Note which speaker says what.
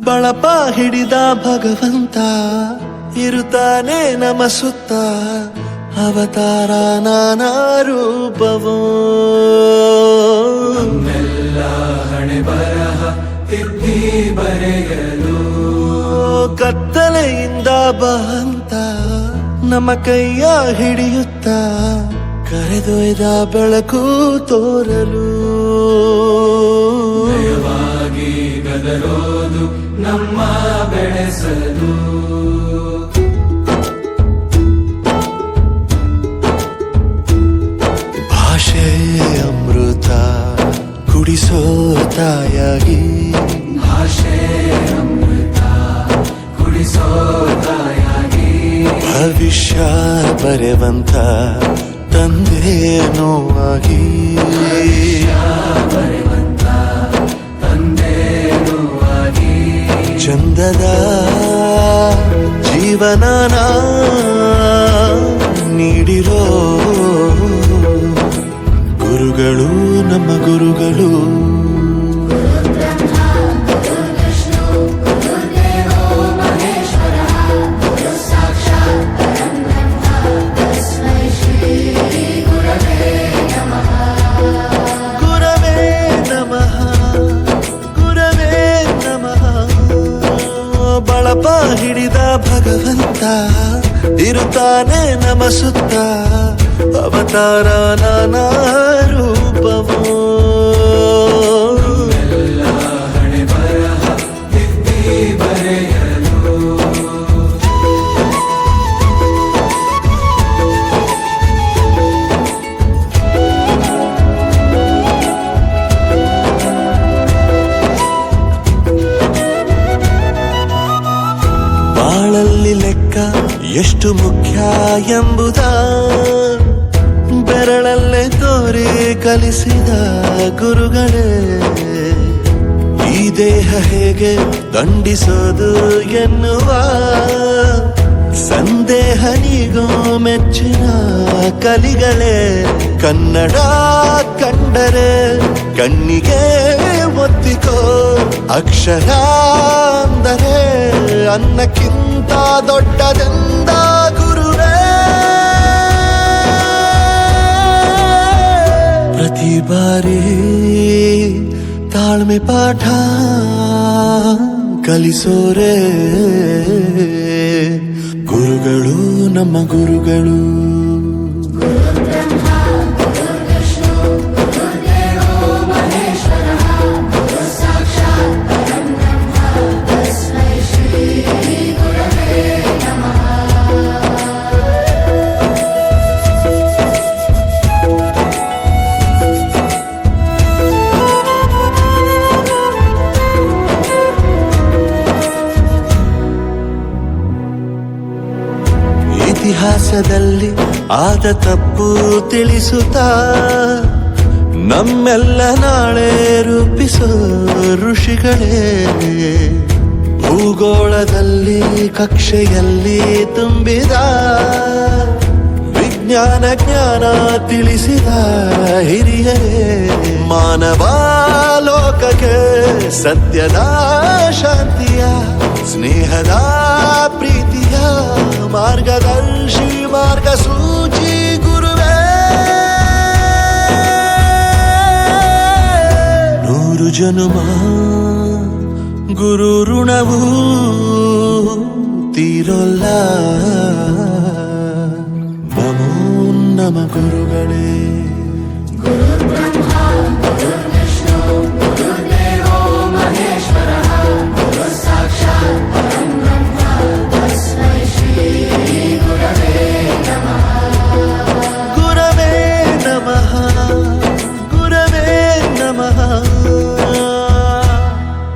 Speaker 1: ಬಳಪ ಹಿಡಿದ ಭಗವಂತ ಇರುತ್ತಾನೆ ನಮ ಸುತ್ತ, ಅವತಾರ ನಾನಾ ರೂಪವೋ.
Speaker 2: ನಮ್ಮೆಲ್ಲ ಹಣೆ ಬರಹ ತಿದ್ದಿ ಬರೆಯಲು
Speaker 1: ಕತ್ತಲೆಯಿಂದ ಬಂತ ನಮ್ಮ ಕೈಯ ಹಿಡಿಯುತ್ತ, ಕರೆದೊಯ್ದ ಬೆಳಕು ತೋರಲು.
Speaker 2: ಭಯವಾಗಿ ಗದರೋದು ನಮ್ಮ ಬೆಳೆಸಲು.
Speaker 1: ಭಾಷೆ ಅಮೃತ ಕುಡಿಸೋ ತಾಯಾಗಿ,
Speaker 2: ಭಾಷೆ ಅಮೃತ ಕುಡಿಸೋ ತಾಯಾಗಿ.
Speaker 1: ಭವಿಷ್ಯ ಬರೆವಂತ ತಂದೆ ನೋವಾಗಿ,
Speaker 2: ಬರೆವಂತ ತಂದೆ ನೋವಾಗಿ.
Speaker 1: ಚಂದದ ಜೀವನನ ನೀಡಿರೋ ಗುರುಗಳು ನಮ್ಮ ಗುರುಗಳು. ಬಳಪ ಹಿಡಿದ ಭಗವಂತ ಇರುತ್ತಾನೆ ನಮ ಸುತ್ತ, ಅವತಾರ ನಾನಾ ರೂಪವೋ.
Speaker 2: ಎಲ್ಲ ಹಣೆ ಬರಹ ತಿದ್ದಿ ಬರೆಯಲು.
Speaker 1: ಬಾಳಲ್ಲಿ ಲೆಕ್ಕ ಎಷ್ಟು ಮುಖ್ಯ ಎಂಬುದ ಬೆರಳಲ್ಲೇ ತೋರಿ ಕಲಿಸಿದ ಗುರುಗಳೇ. ಈ ದೇಹ ಹೇಗೆ ದಂಡಿಸೋದು ಎನ್ನುವ ಸಂದೇಹ ನೀಗೋ ಮೆಚ್ಚಿನ ಕಲಿಗಳೇ. ಕನ್ನಡ ಕಂಡರೆ ಕಣ್ಣಿಗೆ ಒತ್ತಿಕೋ, ಅಕ್ಷರ ಅಂದರೆ ಅನ್ನಕ್ಕಿಂತ ದೊಡ್ಡದೆಂದ ಗುರುವೇ. ಪ್ರತಿ ಬಾರಿ ತಾಳ್ಮೆ ಪಾಠ ಕಲಿಸೋರೆ ಗುರುಗಳು ನಮ್ಮ ಗುರುಗಳು. ಇತಿಹಾಸದಲ್ಲಿ ಆದ ತಪ್ಪು ತಿಳಿಸುತ್ತಾ ನಮ್ಮೆಲ್ಲ ನಾಳೆ ರೂಪಿಸೋ ಋಷಿಗಳೇ. ಭೂಗೋಳದಲ್ಲಿ ಕಕ್ಷೆಯಲ್ಲಿ ತುಂಬಿದ ವಿಜ್ಞಾನ ಜ್ಞಾನ ತಿಳಿಸಿದ ಹಿರಿಯರೇ. ಮಾನವ ಲೋಕಕ್ಕೆ ಸತ್ಯದ ಶಾಂತಿಯ ಸ್ನೇಹದ ಪ್ರೀತಿಯ ಮಾರ್ಗದರ್ಶಿ ಮಾರ್ಗಸೂಚಿ ಗುರುವೇ. 100 ಜನುಮ ಗುರು ಋಣವು ತೀರೋಲ್ಲ. ನಮೋ ನಮ ಗುರುಗಳೇ.